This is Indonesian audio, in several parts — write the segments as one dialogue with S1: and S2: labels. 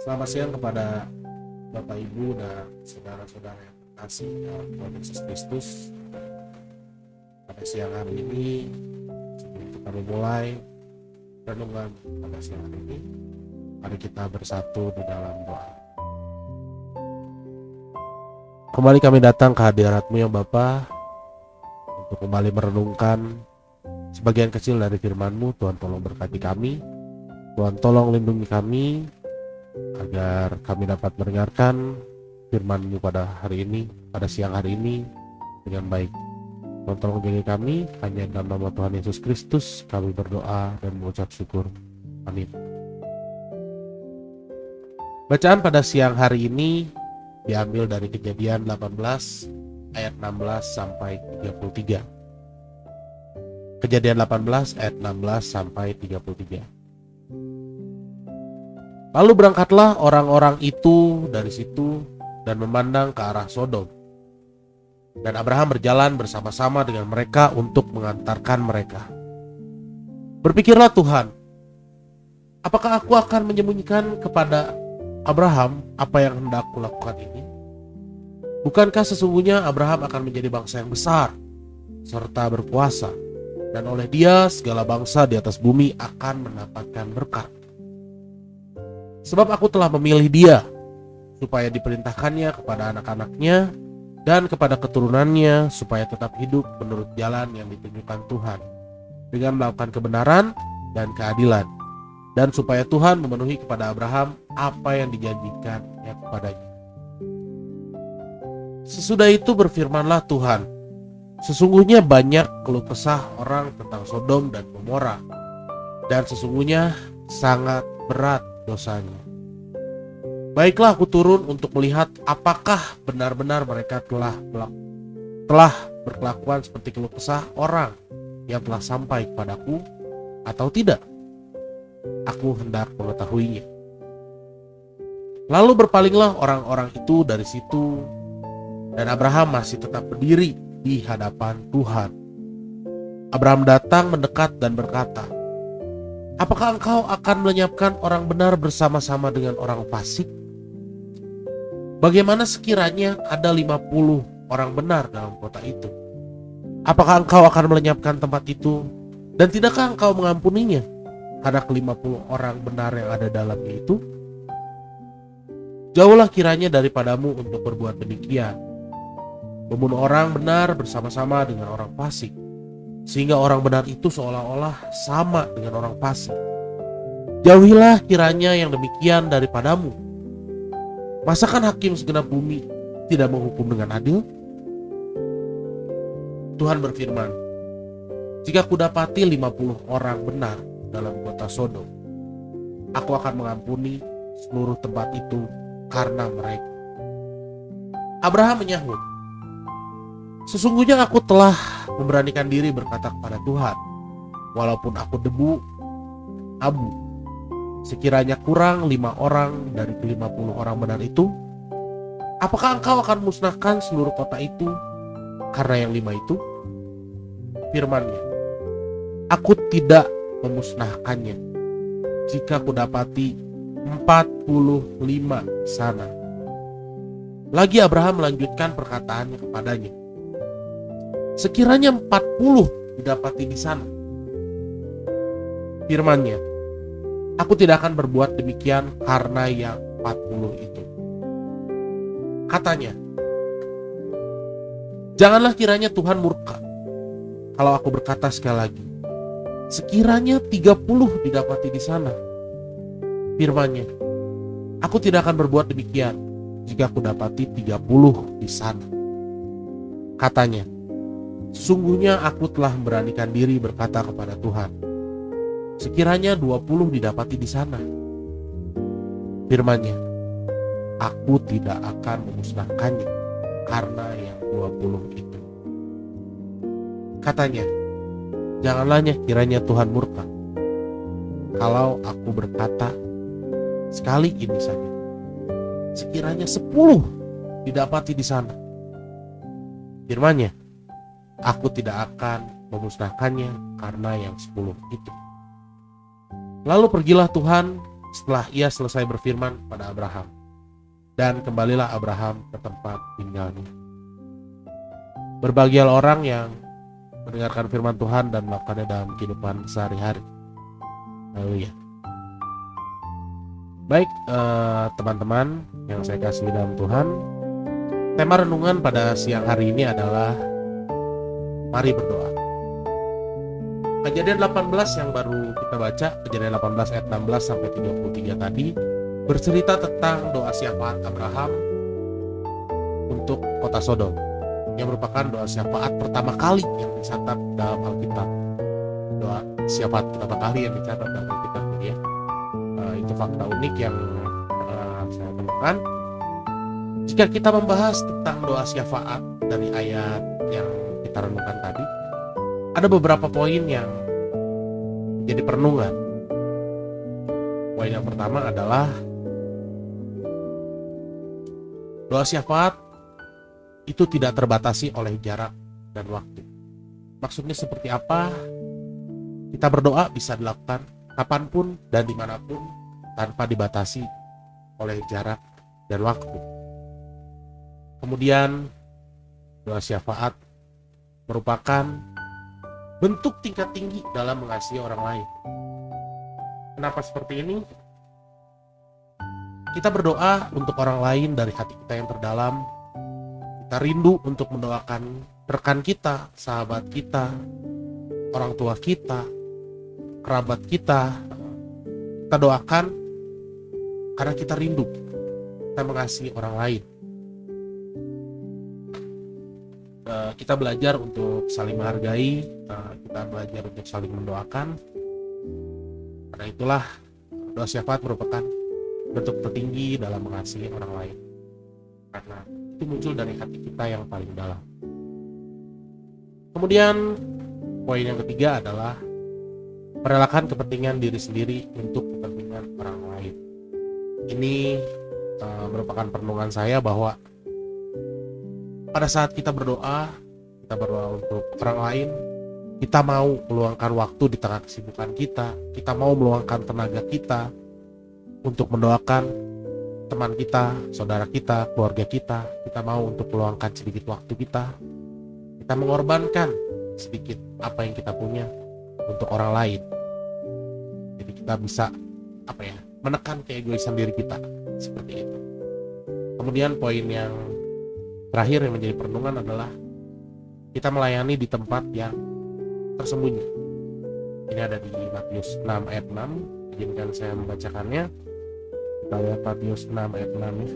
S1: Selamat siang kepada Bapak Ibu dan saudara-saudara yang terkasih dalam Tuhan Yesus Kristus. Pada siang hari ini, sebelum kita memulai renungan pada siang hari ini, mari kita bersatu di dalam doa. Kembali kami datang ke hadirat-Mu ya Bapa, untuk kembali merenungkan sebagian kecil dari firman-Mu. Tuhan tolong berkati kami, Tuhan tolong lindungi kami, agar kami dapat mendengarkan firman-Mu pada hari ini, pada siang hari ini dengan baik. Tuhan tolong jaga kami, hanya dalam nama Tuhan Yesus Kristus kami berdoa dan mengucap syukur. Amin. Bacaan pada siang hari ini diambil dari Kejadian 18 ayat 16 sampai 33. Kejadian 18 ayat 16 sampai 33. Lalu berangkatlah orang-orang itu dari situ dan memandang ke arah Sodom. Dan Abraham berjalan bersama-sama dengan mereka untuk mengantarkan mereka. Berpikirlah Tuhan, apakah aku akan menyembunyikan kepada Abraham apa yang hendak aku lakukan ini? Bukankah sesungguhnya Abraham akan menjadi bangsa yang besar serta berkuasa, dan oleh dia segala bangsa di atas bumi akan mendapatkan berkat. Sebab aku telah memilih dia, supaya diperintahkannya kepada anak-anaknya dan kepada keturunannya, supaya tetap hidup menurut jalan yang ditunjukkan Tuhan, dengan melakukan kebenaran dan keadilan, dan supaya Tuhan memenuhi kepada Abraham apa yang dijanjikannya kepadanya. Sesudah itu berfirmanlah Tuhan, sesungguhnya banyak keluh kesah orang tentang Sodom dan Gomora, dan sesungguhnya sangat berat dosanya. Baiklah, aku turun untuk melihat apakah benar-benar mereka telah berkelakuan seperti keluh kesah orang yang telah sampai kepadaku atau tidak. Aku hendak mengetahuinya. Lalu berpalinglah orang-orang itu dari situ, dan Abraham masih tetap berdiri di hadapan Tuhan. Abraham datang mendekat dan berkata, apakah engkau akan melenyapkan orang benar bersama-sama dengan orang fasik? Bagaimana sekiranya ada 50 orang benar dalam kota itu? Apakah engkau akan melenyapkan tempat itu? Dan tidakkah engkau mengampuninya karena ke-50 orang benar yang ada dalamnya itu? Jauhlah kiranya daripadamu untuk berbuat demikian, membunuh orang benar bersama-sama dengan orang fasik, sehingga orang benar itu seolah-olah sama dengan orang fasik. Jauhilah kiranya yang demikian daripadamu. Masakan hakim segenap bumi tidak menghukum dengan adil? Tuhan berfirman, jika kudapati 50 orang benar dalam kota Sodom, aku akan mengampuni seluruh tempat itu karena mereka. Abraham menyahut, sesungguhnya aku telah memberanikan diri berkata kepada Tuhan, walaupun aku debu, abu, sekiranya kurang 5 orang dari ke-50 orang benar itu, apakah engkau akan musnahkan seluruh kota itu karena yang 5 itu? Firman-Nya, aku tidak memusnahkannya jika kudapati 45 sana. Lagi Abraham melanjutkan perkataannya kepadanya, sekiranya 40 didapati di sana. Firman-Nya, aku tidak akan berbuat demikian karena yang 40 itu. Katanya, janganlah kiranya Tuhan murka kalau aku berkata sekali lagi, sekiranya 30 didapati di sana. Firman-Nya, aku tidak akan berbuat demikian jika aku dapati 30 di sana. Katanya, sesungguhnya aku telah memberanikan diri berkata kepada Tuhan, sekiranya 20 didapati di sana. Firman-Nya, aku tidak akan memusnahkannya karena yang 20 itu. Katanya, janganlah kiranya Tuhan murka kalau aku berkata sekali ini saja, sekiranya 10 didapati di sana. Firman-Nya, aku tidak akan memusnahkannya karena yang 10 itu. Lalu pergilah Tuhan setelah ia selesai berfirman pada Abraham, dan kembalilah Abraham ke tempat tinggalnya. Berbahagialah orang yang mendengarkan firman Tuhan dan melakukannya dalam kehidupan sehari-hari. Haleluya. Baik, teman-teman yang saya kasih dalam Tuhan, tema renungan pada siang hari ini adalah mari berdoa. Kejadian 18 yang baru kita baca, Kejadian 18 ayat 16 sampai 33 tadi bercerita tentang doa syafaat Abraham untuk kota Sodom, yang merupakan doa syafaat pertama kali yang dicatat dalam Alkitab. Doa syafaat pertama kali yang dicatat dalam Alkitab, ya. Itu fakta unik yang saya temukan. Jika kita membahas tentang doa syafaat dari ayat yang kita renungkan tadi, ada beberapa poin yang jadi perenungan. Poin yang pertama adalah doa syafaat itu tidak terbatasi oleh jarak dan waktu. Maksudnya seperti apa? Kita berdoa bisa dilakukan kapanpun dan dimanapun tanpa dibatasi oleh jarak dan waktu. Kemudian doa syafaat merupakan bentuk tingkat tinggi dalam mengasihi orang lain. Kenapa seperti ini? Kita berdoa untuk orang lain dari hati kita yang terdalam. Kita rindu untuk mendoakan rekan kita, sahabat kita, orang tua kita, kerabat kita. Kita doakan karena kita rindu, kita mengasihi orang lain. Kita belajar untuk saling menghargai, kita belajar untuk saling mendoakan. Karena itulah doa syafaat merupakan bentuk tertinggi dalam mengasihi orang lain, karena itu muncul dari hati kita yang paling dalam. Kemudian poin yang ketiga adalah merelakan kepentingan diri sendiri untuk kepentingan orang lain. Ini merupakan perenungan saya bahwa pada saat kita berdoa untuk orang lain, kita mau meluangkan waktu di tengah kesibukan kita mau meluangkan tenaga kita untuk mendoakan teman kita, saudara kita, keluarga kita mau untuk meluangkan sedikit waktu kita mengorbankan sedikit apa yang kita punya untuk orang lain. Jadi kita bisa menekan keegoisan diri kita seperti itu. Kemudian poin yang terakhir yang menjadi perenungan adalah kita melayani di tempat yang tersembunyi. Ini ada di Matius 6 ayat 6. Izinkan saya membacakannya. Kita lihat Matius 6 ayat 6 ya.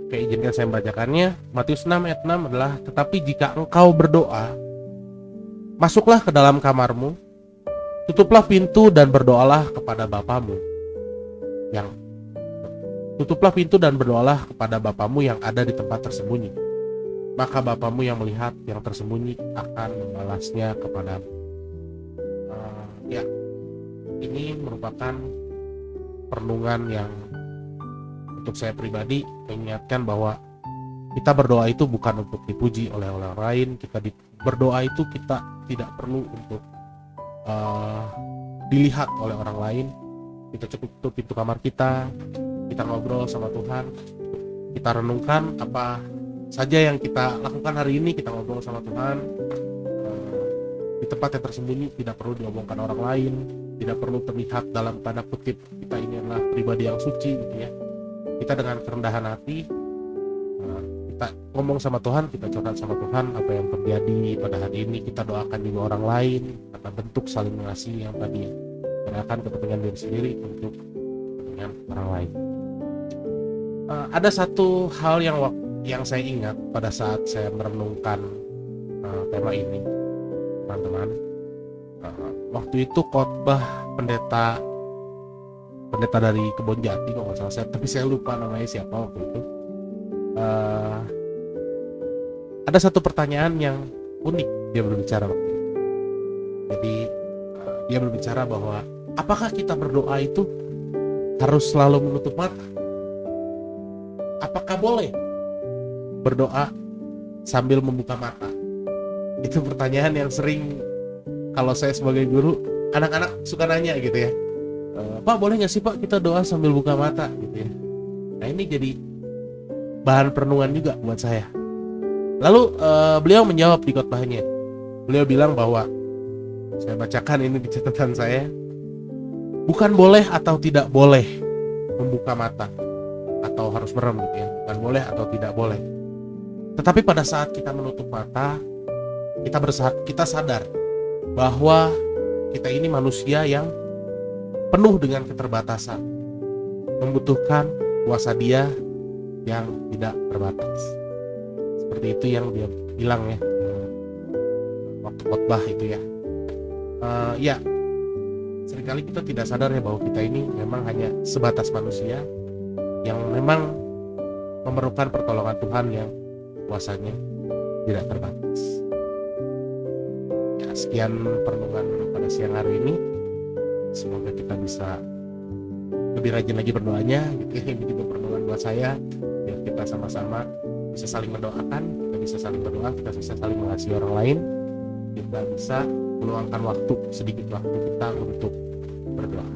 S1: Oke, izinkan saya membacakannya. Matius 6 ayat 6 adalah, tetapi jika engkau berdoa, masuklah ke dalam kamarmu, tutuplah pintu dan berdoalah kepada Bapamu yang ada di tempat tersembunyi. Maka Bapamu yang melihat yang tersembunyi akan membalasnya kepadamu. Ini merupakan perenungan yang untuk saya pribadi mengingatkan bahwa kita berdoa itu bukan untuk dipuji oleh orang lain. Berdoa itu kita tidak perlu untuk dilihat oleh orang lain. Kita cukup tutup pintu kamar kita ngobrol sama Tuhan, kita renungkan apa saja yang kita lakukan hari ini, kita ngobrol sama Tuhan di tempat yang tersembunyi. Tidak perlu diomongkan orang lain, tidak perlu terlihat dalam tanda kutip kita ini adalah pribadi yang suci gitu ya. Kita dengan kerendahan hati kita ngomong sama Tuhan, kita curhat sama Tuhan apa yang terjadi pada hari ini. Kita doakan juga orang lain karena bentuk saling mengasihi yang tadi, merelakan kepentingan diri sendiri untuk kepentingan orang lain. Ada satu hal yang saya ingat pada saat saya merenungkan tema ini, teman-teman. Waktu itu khotbah pendeta dari Kebon Jati kalau nggak salah saya, tapi saya lupa namanya siapa waktu itu. Ada satu pertanyaan yang unik dia berbicara waktu itu. Jadi dia berbicara bahwa apakah kita berdoa itu harus selalu menutup mata? Apakah boleh berdoa sambil membuka mata? Itu pertanyaan yang sering kalau saya sebagai guru, anak-anak suka nanya gitu ya. Pak, boleh nggak sih Pak kita doa sambil buka mata gitu ya. Nah ini jadi bahan perenungan juga buat saya. Lalu beliau menjawab di khotbahnya. Beliau bilang bahwa, saya bacakan ini di catatan saya, bukan boleh atau tidak boleh membuka mata atau harus merem gitu ya. Bukan boleh atau tidak boleh. Tetapi pada saat kita menutup mata, kita sadar bahwa kita ini manusia yang penuh dengan keterbatasan, membutuhkan kuasa Dia yang tidak terbatas. Seperti itu yang dia bilang ya waktu khotbah itu ya. Ya, seringkali kita tidak sadar ya bahwa kita ini memang hanya sebatas manusia yang memang memerlukan pertolongan Tuhan yang kuasanya tidak terbatas. Ya, sekian perenungan pada siang hari ini. Semoga kita bisa lebih rajin lagi berdoanya gitu ya. Ini juga perenungan buat saya, biar kita sama-sama bisa saling mendoakan, kita bisa saling berdoa, kita bisa saling mengasihi orang lain, kita bisa meluangkan waktu, sedikit waktu kita untuk berdoa.